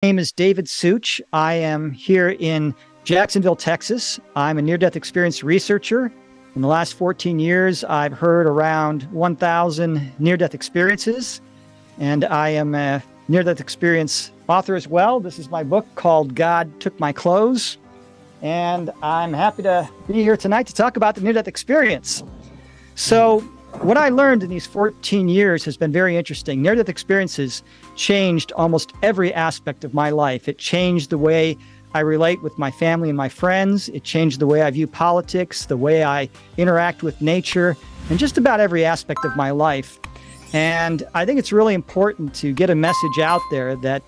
name is David Suich. I am here in Jacksonville, Texas. I'm a near-death experience researcher. In the last 14 years, I've heard around 1,000 near-death experiences, and I am a near-death experience author as well. This is my book called God Took My Clothes, and I'm happy to be here tonight to talk about the near-death experience. So what I learned in these 14 years has been very interesting. Near-death experiences changed almost every aspect of my life. It changed the way I relate with my family and my friends. It changed the way I view politics, the way I interact with nature, and just about every aspect of my life. And I think it's really important to get a message out there that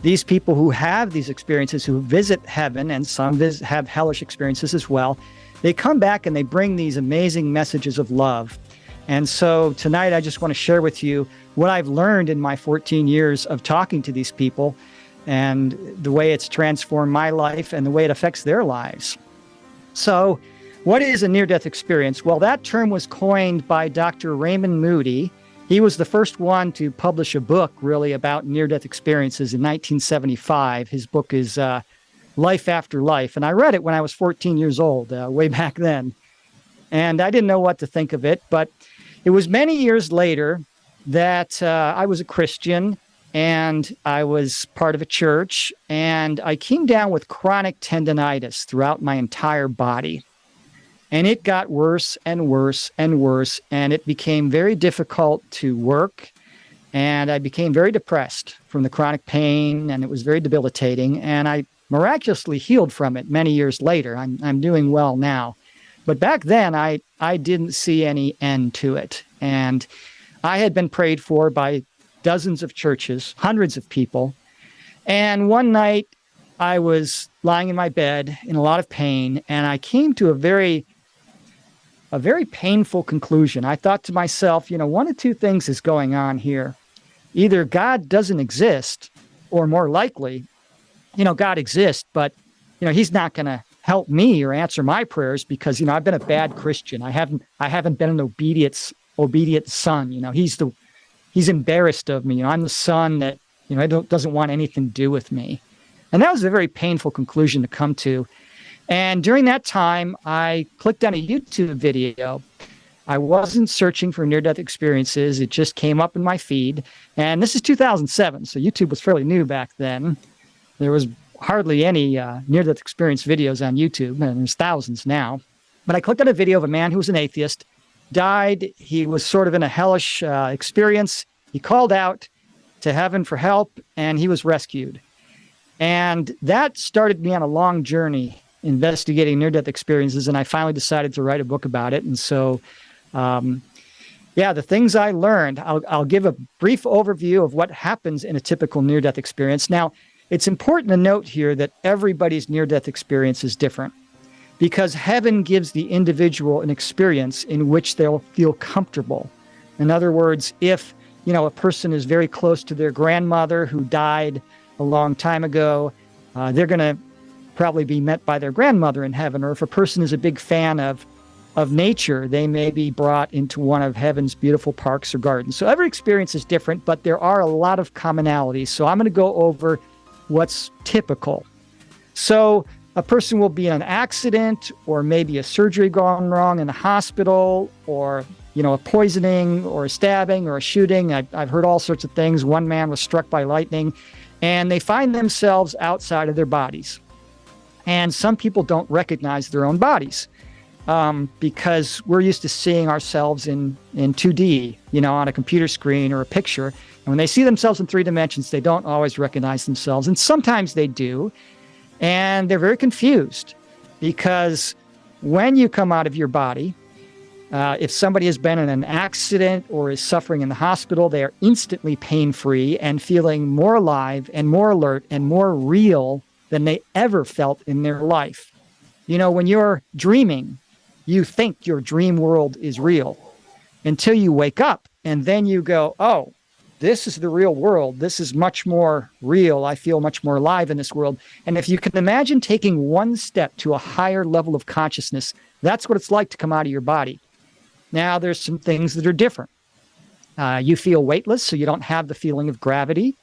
these people who have these experiences, who visit heaven, and some have hellish experiences as well, they come back and they bring these amazing messages of love. And so tonight, I just want to share with you what I've learned in my 14 years of talking to these people and the way it's transformed my life and the way it affects their lives. So what is a near-death experience? Well, that term was coined by Dr. Raymond Moody. He was the first one to publish a book really about near-death experiences in 1975. His book is Life After Life. And I read it when I was 14 years old, way back then. And I didn't know what to think of it, but it was many years later that I was a Christian and I was part of a church, and I came down with chronic tendinitis throughout my entire body. And it got worse and worse and worse, and it became very difficult to work, and I became very depressed from the chronic pain, and it was very debilitating, and I miraculously healed from it many years later. I'm doing well now. But back then, I didn't see any end to it. And I had been prayed for by dozens of churches, hundreds of people. And one night, I was lying in my bed in a lot of pain, and I came to a very painful conclusion. I thought to myself, one of two things is going on here. Either God doesn't exist, or more likely, God exists, but, he's not going to help me or answer my prayers because, I've been a bad Christian. I haven't been an obedient son. He's embarrassed of me. I'm the son that, doesn't want anything to do with me. And that was a very painful conclusion to come to. And during that time, I clicked on a YouTube video. I wasn't searching for near-death experiences. It just came up in my feed. And this is 2007, so YouTube was fairly new back then. There was hardly any near-death experience videos on YouTube, and there's thousands now. But I clicked on a video of a man who was an atheist, died. He was sort of in a hellish experience. He called out to heaven for help, and he was rescued. And that started me on a long journey investigating near-death experiences, and I finally decided to write a book about it. And so, the things I learned, I'll give a brief overview of what happens in a typical near-death experience. Now, it's important to note here that everybody's near-death experience is different because heaven gives the individual an experience in which they'll feel comfortable. In other words, if, a person is very close to their grandmother who died a long time ago, they're going to probably be met by their grandmother in heaven. Or if a person is a big fan of nature, they may be brought into one of heaven's beautiful parks or gardens. So every experience is different, but there are a lot of commonalities. So I'm going to go over what's typical. So a person will be in an accident or maybe a surgery gone wrong in the hospital or, a poisoning or a stabbing or a shooting. I've heard all sorts of things. One man was struck by lightning and they find themselves outside of their bodies. And some people don't recognize their own bodies because we're used to seeing ourselves in 2D, on a computer screen or a picture. And when they see themselves in 3 dimensions, they don't always recognize themselves. And sometimes they do. And they're very confused because when you come out of your body, if somebody has been in an accident or is suffering in the hospital, they are instantly pain-free and feeling more alive and more alert and more real than they ever felt in their life. When you're dreaming, you think your dream world is real until you wake up and then you go, oh, this is the real world. This is much more real. I feel much more alive in this world. And if you can imagine taking one step to a higher level of consciousness, that's what it's like to come out of your body. Now, there's some things that are different. You feel weightless, so you don't have the feeling of gravity.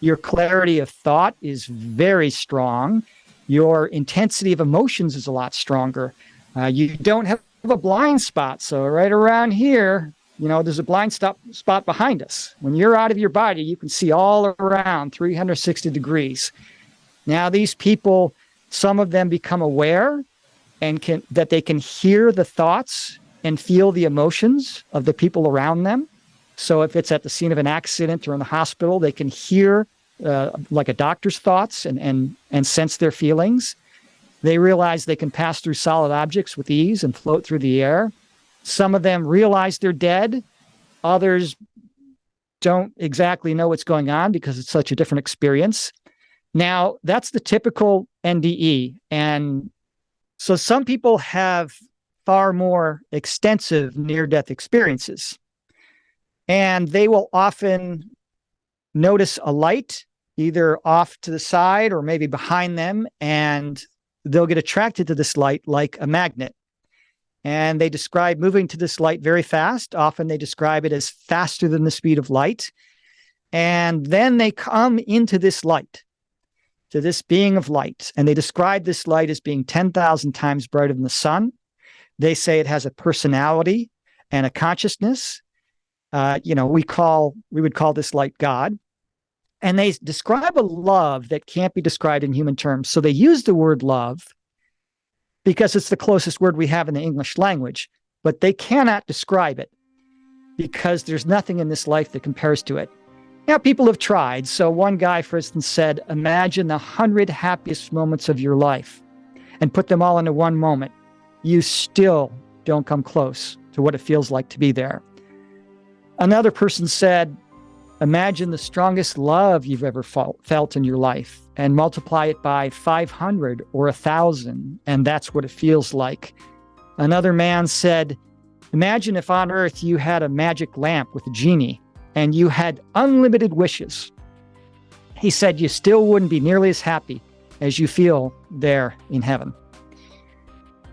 Your clarity of thought is very strong. Your intensity of emotions is a lot stronger. You don't have a blind spot. So right around here, there's a blind spot behind us. When you're out of your body, you can see all around 360 degrees. Now, these people, some of them become aware and that they can hear the thoughts and feel the emotions of the people around them. So if it's at the scene of an accident or in the hospital, they can hear like a doctor's thoughts and sense their feelings. They realize they can pass through solid objects with ease and float through the air. Some of them realize they're dead. Others don't exactly know what's going on because it's such a different experience. Now, that's the typical NDE. And so some people have far more extensive near-death experiences. And they will often notice a light either off to the side or maybe behind them, and they'll get attracted to this light like a magnet. And they describe moving to this light very fast. Often they describe it as faster than the speed of light. And then they come into this light, to this being of light. And they describe this light as being 10,000 times brighter than the sun. They say it has a personality and a consciousness. We would call this light God. And they describe a love that can't be described in human terms. So they use the word love because it's the closest word we have in the English language, but they cannot describe it because there's nothing in this life that compares to it. Now, people have tried. So one guy, for instance, said, imagine the 100 happiest moments of your life and put them all into one moment. You still don't come close to what it feels like to be there. Another person said, imagine the strongest love you've ever felt in your life and multiply it by 500 or 1,000, and that's what it feels like. Another man said, imagine if on earth you had a magic lamp with a genie and you had unlimited wishes. He said you still wouldn't be nearly as happy as you feel there in heaven.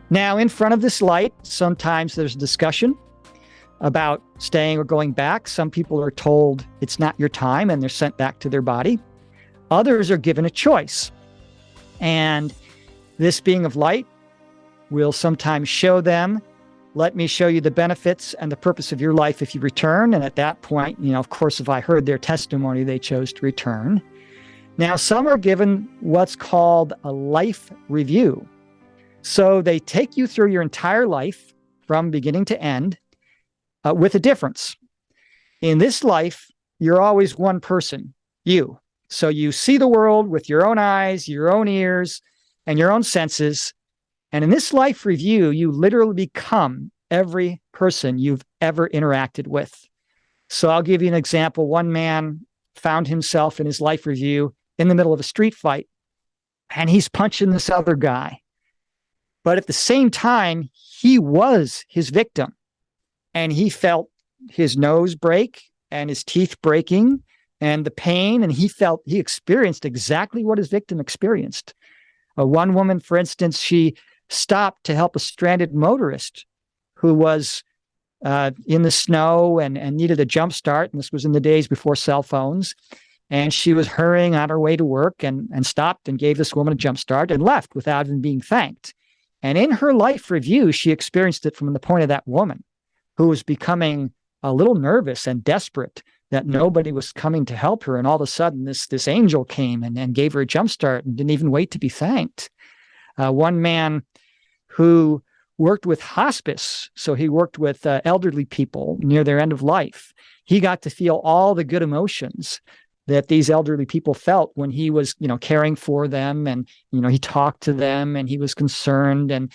Now, in front of this light, sometimes there's a discussion about staying or going back. Some people are told it's not your time and they're sent back to their body. Others are given a choice. And this being of light will sometimes show them, let me show you the benefits and the purpose of your life if you return. And at that point, of course, if I heard their testimony, they chose to return. Now, some are given what's called a life review. So they take you through your entire life from beginning to end with a difference. In this life, you're always one person, you. So you see the world with your own eyes, your own ears, and your own senses. And in this life review, you literally become every person you've ever interacted with. So I'll give you an example. One man found himself in his life review in the middle of a street fight, and he's punching this other guy. But at the same time, he was his victim, and he felt his nose break and his teeth breaking and the pain, and he experienced exactly what his victim experienced. One woman, for instance, she stopped to help a stranded motorist who was in the snow and needed a jump start. And this was in the days before cell phones. And she was hurrying on her way to work and stopped and gave this woman a jump start and left without even being thanked. And in her life review, she experienced it from the point of that woman who was becoming a little nervous and desperate that nobody was coming to help her. And all of a sudden, this angel came and gave her a jump start and didn't even wait to be thanked. One man who worked with hospice, so he worked with elderly people near their end of life. He got to feel all the good emotions that these elderly people felt when he was, caring for them, and, he talked to them and he was concerned and,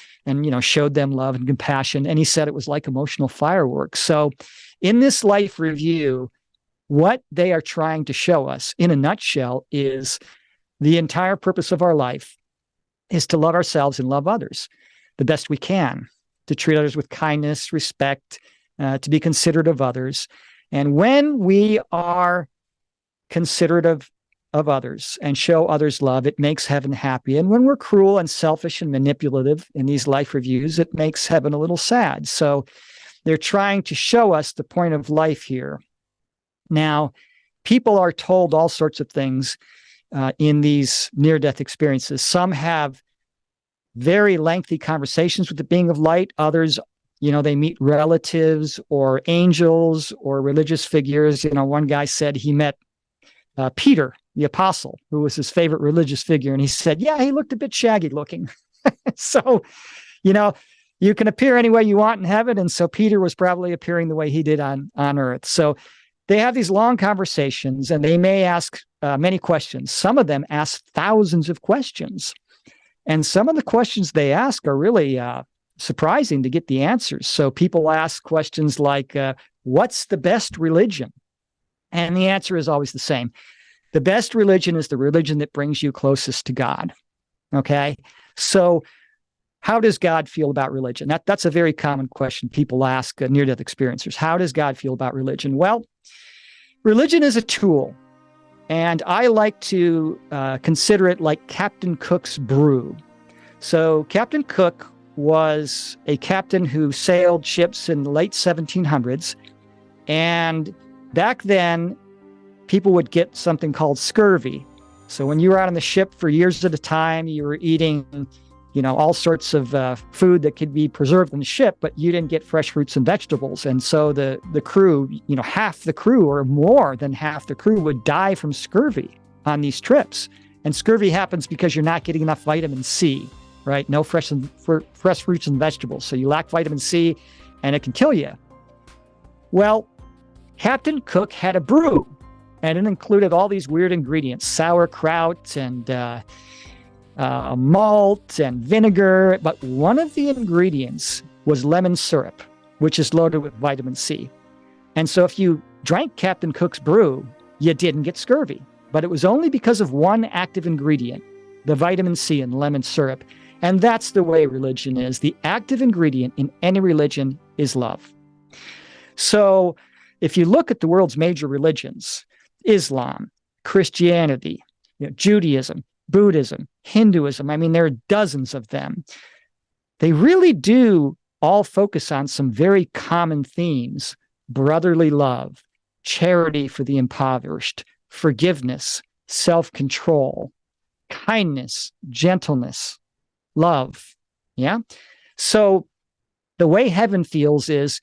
showed them love and compassion. And he said it was like emotional fireworks. So in this life review, what they are trying to show us in a nutshell is the entire purpose of our life is to love ourselves and love others the best we can, to treat others with kindness, respect, to be considerate of others. And when we are considerate of others and show others love, it makes heaven happy. And when we're cruel and selfish and manipulative in these life reviews, it makes heaven a little sad. So they're trying to show us the point of life here. Now, people are told all sorts of things in these near-death experiences. Some have very lengthy conversations with the being of light. Others, they meet relatives or angels or religious figures. One guy said he met Peter, the apostle, who was his favorite religious figure. And he said, yeah, he looked a bit shaggy looking. So, you can appear any way you want in heaven. And so Peter was probably appearing the way he did on earth. So they have these long conversations, and they may ask many questions. Some of them ask thousands of questions. And some of the questions they ask are really surprising to get the answers. So people ask questions like, what's the best religion? And the answer is always the same. The best religion is the religion that brings you closest to God. Okay? So how does God feel about religion? That's a very common question people ask near-death experiencers. How does God feel about religion? Well, religion is a tool. And I like to consider it like Captain Cook's brew. So Captain Cook was a captain who sailed ships in the late 1700s. And back then, people would get something called scurvy. So when you were out on the ship for years at a time, you were eating, all sorts of food that could be preserved in the ship, but you didn't get fresh fruits and vegetables. And so the crew, half the crew or more than half the crew would die from scurvy on these trips. And scurvy happens because you're not getting enough vitamin C, right? No fresh fruits and vegetables. So you lack vitamin C and it can kill you. Well, Captain Cook had a brew, and it included all these weird ingredients, sauerkraut and malt and vinegar. But one of the ingredients was lemon syrup, which is loaded with vitamin C. And so if you drank Captain Cook's brew, you didn't get scurvy. But it was only because of one active ingredient, the vitamin C in lemon syrup. And that's the way religion is. The active ingredient in any religion is love. So if you look at the world's major religions, Islam, Christianity, Judaism, Buddhism, Hinduism, there are dozens of them. They really do all focus on some very common themes: brotherly love, charity for the impoverished, forgiveness, self-control, kindness, gentleness, love. Yeah. So the way heaven feels is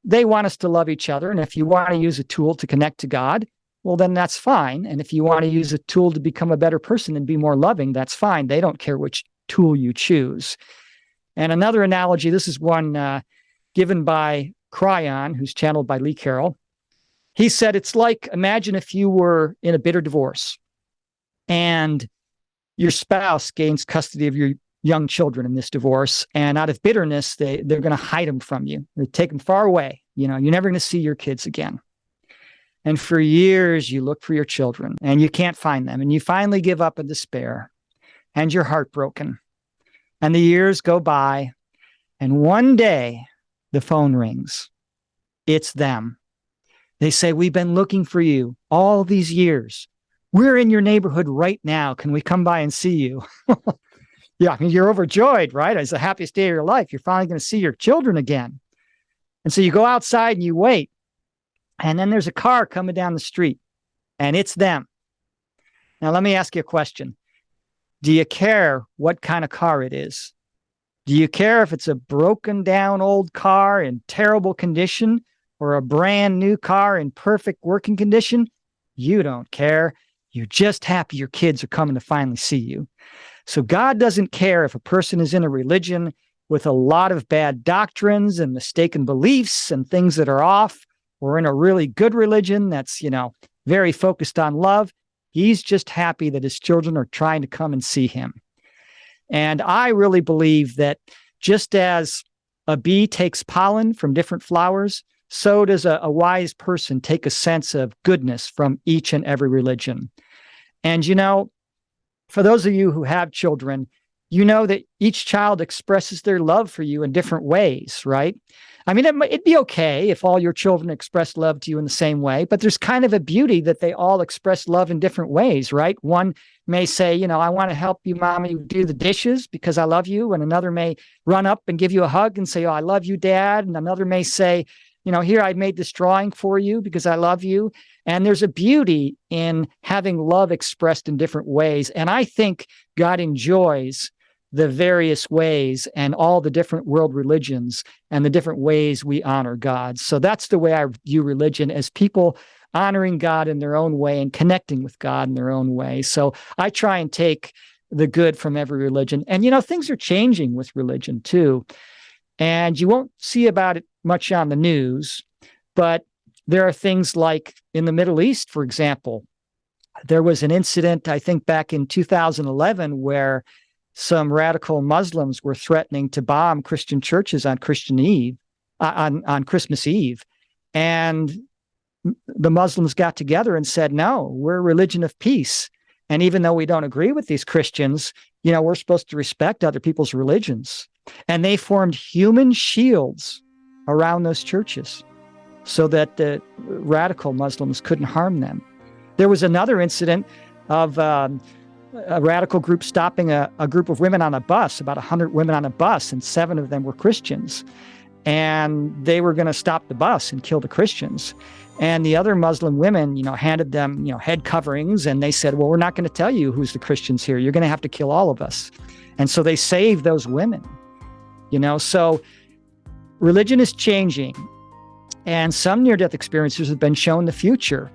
they want us to love each other. And if you want to use a tool to connect to God, well, then that's fine. And if you want to use a tool to become a better person and be more loving, that's fine. They don't care which tool you choose. And another analogy, this is one given by Cryon, who's channeled by Lee Carroll. He said, it's like, imagine if you were in a bitter divorce and your spouse gains custody of your young children in this divorce, and out of bitterness, they're going to hide them from you. They take them far away. You're never going to see your kids again. And for years, you look for your children, and you can't find them, and you finally give up in despair, and you're heartbroken. And the years go by, and one day, the phone rings. It's them. They say, we've been looking for you all these years. We're in your neighborhood right now. Can we come by and see you? Yeah, you're overjoyed, right? It's the happiest day of your life. You're finally going to see your children again. And so you go outside and you wait. And then there's a car coming down the street, and it's them. Now, let me ask you a question. Do you care what kind of car it is? Do you care if it's a broken down old car in terrible condition or a brand new car in perfect working condition? You don't care. You're just happy your kids are coming to finally see you. So God doesn't care if a person is in a religion with a lot of bad doctrines and mistaken beliefs and things that are off, or in a really good religion that's, very focused on love. He's just happy that his children are trying to come and see him. And I really believe that just as a bee takes pollen from different flowers, so does a wise person take a sense of goodness from each and every religion. And, for those of you who have children, you know that each child expresses their love for you in different ways, right? It'd be okay if all your children expressed love to you in the same way, but there's kind of a beauty that they all express love in different ways, right? One may say, I want to help you, Mommy, do the dishes because I love you. And another may run up and give you a hug and say, oh, I love you, Dad. And another may say, here, I made this drawing for you because I love you. And there's a beauty in having love expressed in different ways. And I think God enjoys the various ways and all the different world religions and the different ways we honor God. So that's the way I view religion, as people honoring God in their own way and connecting with God in their own way. So I try and take the good from every religion. And, things are changing with religion too. And you won't see about it much on the news, but there are things like in the Middle East, for example. There was an incident, I think, back in 2011 where some radical Muslims were threatening to bomb Christian churches on Christmas Eve. And the Muslims got together and said, no, we're a religion of peace. And even though we don't agree with these Christians, we're supposed to respect other people's religions. And they formed human shields around those churches so that the radical Muslims couldn't harm them. There was another incident of a radical group stopping a group of women on a bus, about 100 women on a bus, and 7 of them were Christians. And they were going to stop the bus and kill the Christians. And the other Muslim women, handed them, head coverings, and they said, well, we're not going to tell you who's the Christians here. You're going to have to kill all of us. And so they saved those women, So religion is changing, and some near-death experiencers have been shown the future.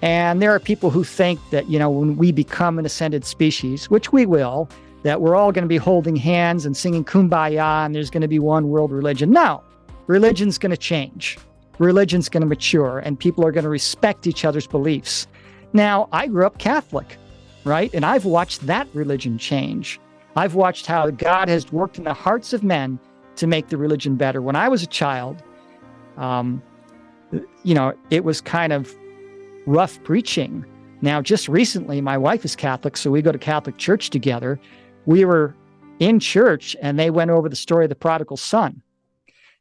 And there are people who think that, when we become an ascended species, which we will, that we're all going to be holding hands and singing Kumbaya and there's going to be one world religion. No, religion's going to change. Religion's going to mature, and people are going to respect each other's beliefs. Now, I grew up Catholic, right? And I've watched that religion change. I've watched how God has worked in the hearts of men to make the religion better. When I was a child, it was kind of rough preaching. Now, just recently, my wife is Catholic, so we go to Catholic church together. We were in church, and they went over the story of the prodigal son.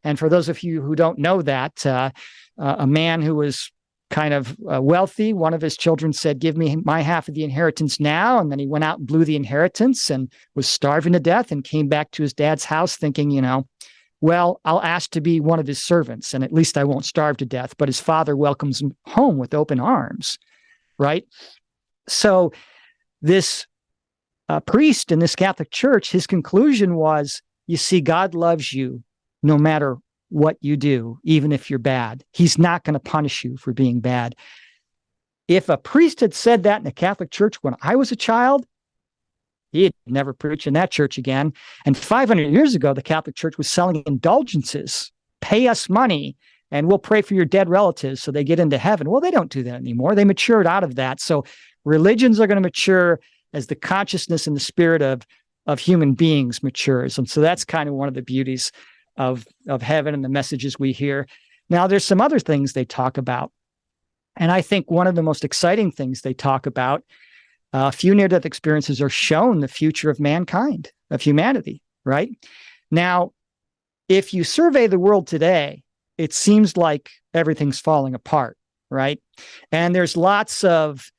And for those of you who don't know that, a man who was kind of wealthy, one of his children said, give me my half of the inheritance now. And then he went out and blew the inheritance and was starving to death and came back to his dad's house thinking, well, I'll ask to be one of his servants and at least I won't starve to death. But his father welcomes him home with open arms, right? So this priest in this Catholic church, his conclusion was, you see, God loves you no matter what you do, even if you're bad. He's not going to punish you for being bad. If a priest had said that in the Catholic church when I was a child, he'd never preach in that church again. And 500 years ago, the Catholic Church was selling indulgences. Pay us money and we'll pray for your dead relatives so they get into heaven. Well, they don't do that anymore. They matured out of that. So religions are going to mature as the consciousness and the spirit of human beings matures. And so that's kind of one of the beauties of heaven and the messages we hear. Now, there's some other things they talk about. And I think one of the most exciting things they talk about, a few near-death experiences are shown the future of mankind, of humanity, right? Now, if you survey the world today, it seems like everything's falling apart, right? And there's lots of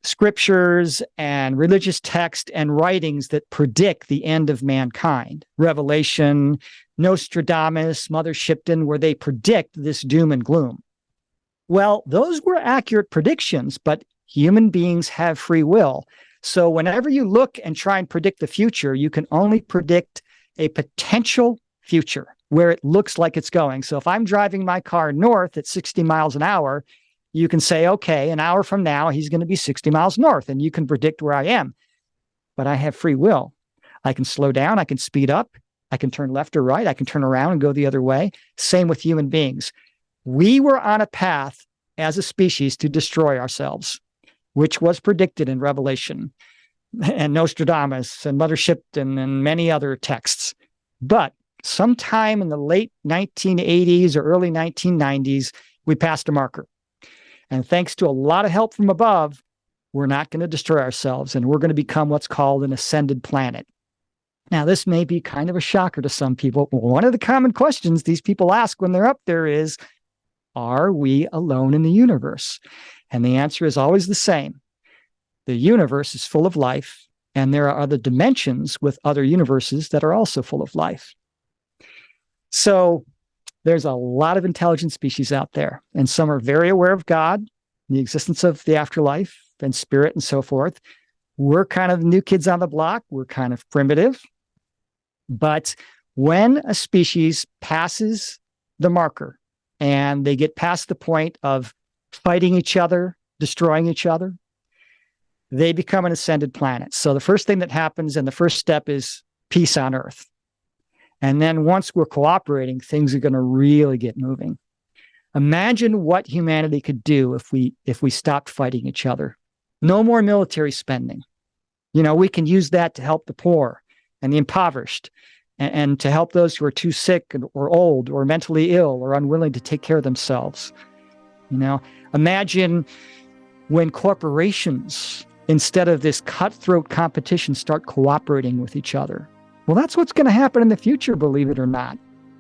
scriptures and religious text and writings that predict the end of mankind. Revelation, Nostradamus, Mother Shipton, where they predict this doom and gloom. Well, those were accurate predictions, but human beings have free will. So whenever you look and try and predict the future, you can only predict a potential future where it looks like it's going. So if I'm driving my car north at 60 miles an hour, you can say, okay, an hour from now, he's going to be 60 miles north, and you can predict where I am. But I have free will. I can slow down. I can speed up. I can turn left or right. I can turn around and go the other way. Same with human beings. We were on a path as a species to destroy ourselves, which was predicted in Revelation and Nostradamus and Mother Shipton and many other texts. But sometime in the late 1980s or early 1990s, we passed a marker. And thanks to a lot of help from above, we're not going to destroy ourselves, and we're going to become what's called an ascended planet. Now, this may be kind of a shocker to some people. One of the common questions these people ask when they're up there is, are we alone in the universe? And the answer is always the same. The universe is full of life, and there are other dimensions with other universes that are also full of life. So there's a lot of intelligent species out there, and some are very aware of God, the existence of the afterlife and spirit and so forth. We're kind of the new kids on the block. We're kind of primitive. But when a species passes the marker and they get past the point of fighting each other, destroying each other, they become an ascended planet. So the first thing that happens, and the first step, is peace on Earth. And then once we're cooperating, things are going to really get moving. Imagine what humanity could do if we stopped fighting each other. No more military spending. We can use that to help the poor and the impoverished, and to help those who are too sick or old or mentally ill or unwilling to take care of themselves. Imagine when corporations, instead of this cutthroat competition, start cooperating with each other. Well, that's what's going to happen in the future, believe it or not.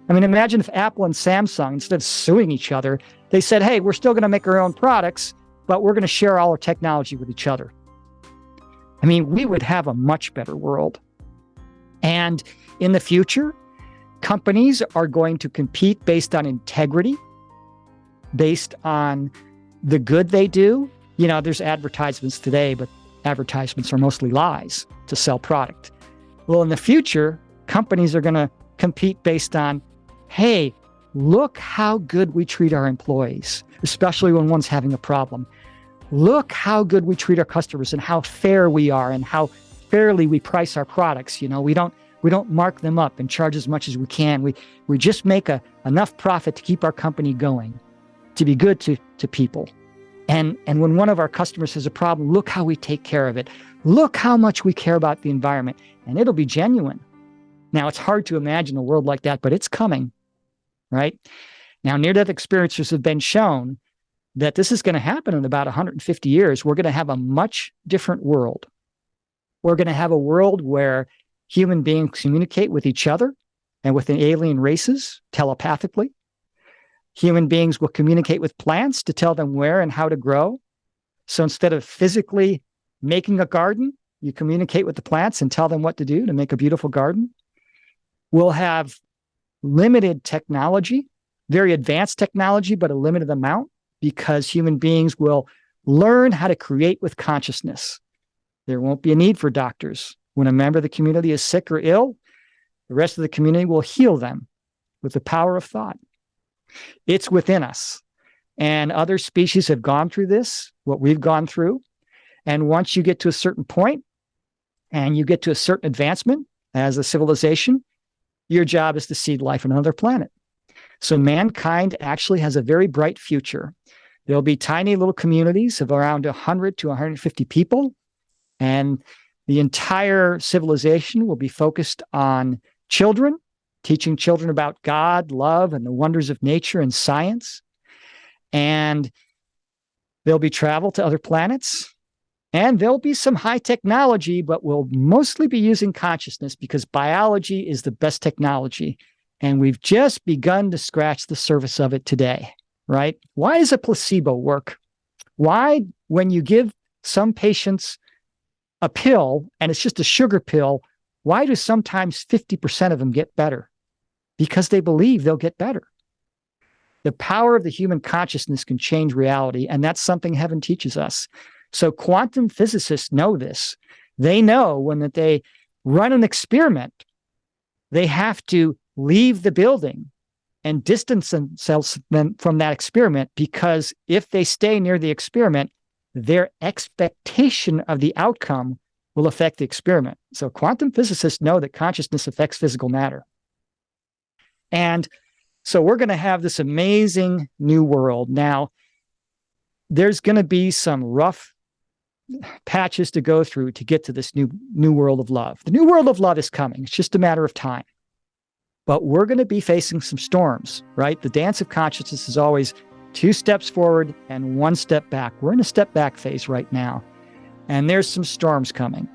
I mean, imagine if Apple and Samsung, instead of suing each other, they said, hey, we're still going to make our own products, but we're going to share all our technology with each other. I mean, we would have a much better world. And in the future, companies are going to compete based on integrity, based on the good they do. There's advertisements today, but advertisements are mostly lies to sell product. Well, in the future, companies are going to compete based on, hey, look how good we treat our employees, especially when one's having a problem. Look how good we treat our customers and how fair we are and how fairly we price our products. We don't mark them up and charge as much as we can. We just make enough profit to keep our company going, to be good to people. And when one of our customers has a problem, look how we take care of it. Look how much we care about the environment, and it'll be genuine. Now, it's hard to imagine a world like that, but it's coming, right? Now, near-death experiencers have been shown that this is going to happen in about 150 years. We're going to have a much different world. We're going to have a world where human beings communicate with each other and with the alien races telepathically. Human beings will communicate with plants to tell them where and how to grow. So instead of physically making a garden, you communicate with the plants and tell them what to do to make a beautiful garden. We'll have limited technology, very advanced technology, but a limited amount, because human beings will learn how to create with consciousness. There won't be a need for doctors. When a member of the community is sick or ill, the rest of the community will heal them with the power of thought. It's within us. And other species have gone through this, what we've gone through. And once you get to a certain point and you get to a certain advancement as a civilization, your job is to seed life on another planet. So mankind actually has a very bright future. There'll be tiny little communities of around 100 to 150 people, and the entire civilization will be focused on children, teaching children about God, love, and the wonders of nature and science. And there'll be travel to other planets, and there'll be some high technology, but we'll mostly be using consciousness, because biology is the best technology. And we've just begun to scratch the surface of it today, right? Why does a placebo work? Why, when you give some patients a pill and it's just a sugar pill, why do sometimes 50% of them get better? Because they believe they'll get better. The power of the human consciousness can change reality, and that's something heaven teaches us. So quantum physicists know this. They know when that they run an experiment, they have to leave the building and distance themselves from that experiment, because if they stay near the experiment, their expectation of the outcome will affect the experiment. So quantum physicists know that consciousness affects physical matter. And so we're going to have this amazing new world. Now, there's going to be some rough patches to go through to get to this new world of love. The new world of love is coming. It's just a matter of time. But we're going to be facing some storms, right? The dance of consciousness is always 2 steps forward and 1 step back. We're in a step back phase right now. And there's some storms coming.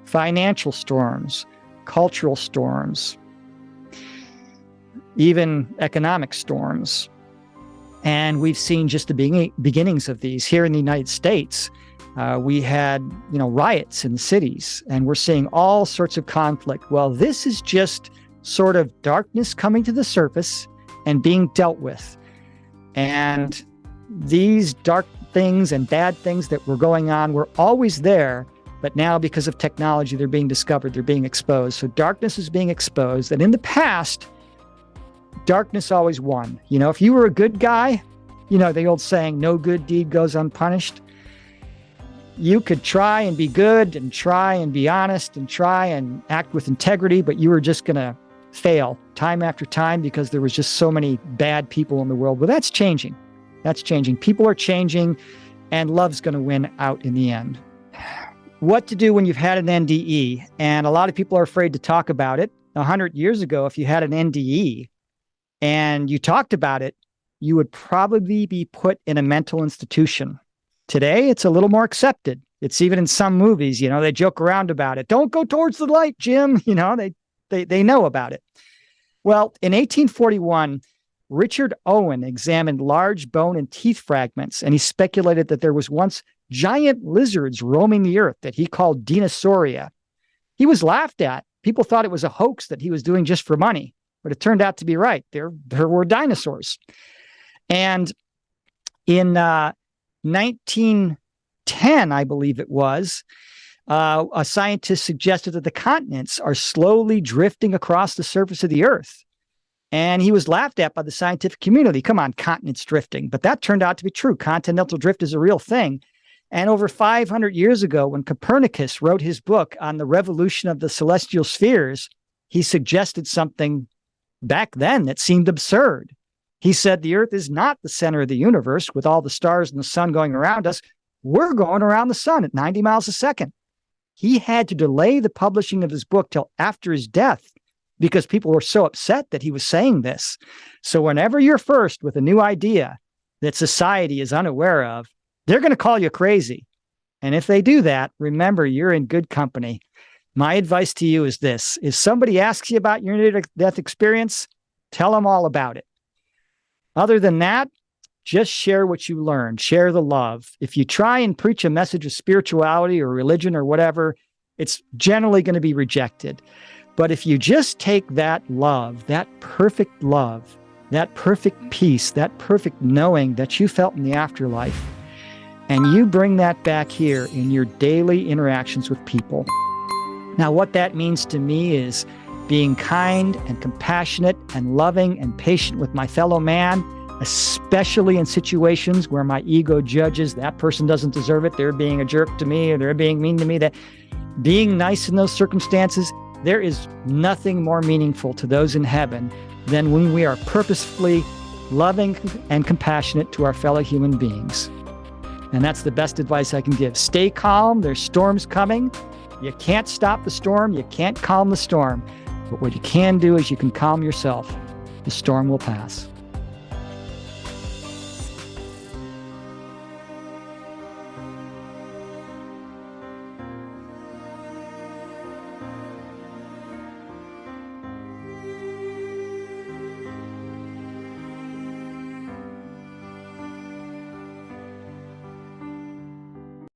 Financial storms, cultural storms, even economic storms. And we've seen just the beginnings of these. Here in the United States, we had riots in the cities, and we're seeing all sorts of conflict. Well, this is just sort of darkness coming to the surface, and being dealt with. And these dark things and bad things that were going on were always there, but now because of technology, they're being discovered, they're being exposed. So darkness is being exposed. And in the past, darkness always won. If you were a good guy, the old saying, no good deed goes unpunished. You could try and be good and try and be honest and try and act with integrity, but you were just going to fail time after time because there was just so many bad people in the world. Well, that's changing. That's changing. People are changing, and love's going to win out in the end. What to do when you've had an NDE? And a lot of people are afraid to talk about it. 100 years ago, if you had an NDE and you talked about it, you would probably be put in a mental institution. Today, it's a little more accepted. It's even in some movies, they joke around about it. Don't go towards the light, Jim. They know about it. Well, in 1841, Richard Owen examined large bone and teeth fragments, and he speculated that there was once giant lizards roaming the earth that he called Dinosauria. He was laughed at. People thought it was a hoax that he was doing just for money, but it turned out to be right. There were dinosaurs. And in 1910, I believe it was, a scientist suggested that the continents are slowly drifting across the surface of the earth. And he was laughed at by the scientific community. Come on, continents drifting. But that turned out to be true. Continental drift is a real thing. And over 500 years ago, when Copernicus wrote his book on the revolution of the celestial spheres, he suggested something back then that seemed absurd. He said the earth is not the center of the universe with all the stars and the sun going around us. We're going around the sun at 90 miles a second. He had to delay the publishing of his book till after his death because people were so upset that he was saying this. So whenever you're first with a new idea that society is unaware of, they're going to call you crazy. And if they do that, remember, you're in good company. My advice to you is this. If somebody asks you about your near-death experience, tell them all about it. Other than that, just share what you learned. Share the love. If you try and preach a message of spirituality or religion or whatever, it's generally going to be rejected. But if you just take that love, that perfect peace, that perfect knowing that you felt in the afterlife, and you bring that back here in your daily interactions with people. Now, what that means to me is being kind and compassionate and loving and patient with my fellow man, especially in situations where my ego judges that person doesn't deserve it, they're being a jerk to me, or they're being mean to me. That being nice in those circumstances, there is nothing more meaningful to those in heaven than when we are purposefully loving and compassionate to our fellow human beings. And that's the best advice I can give. Stay calm. There's storms coming. You can't stop the storm. You can't calm the storm. But what you can do is you can calm yourself. The storm will pass.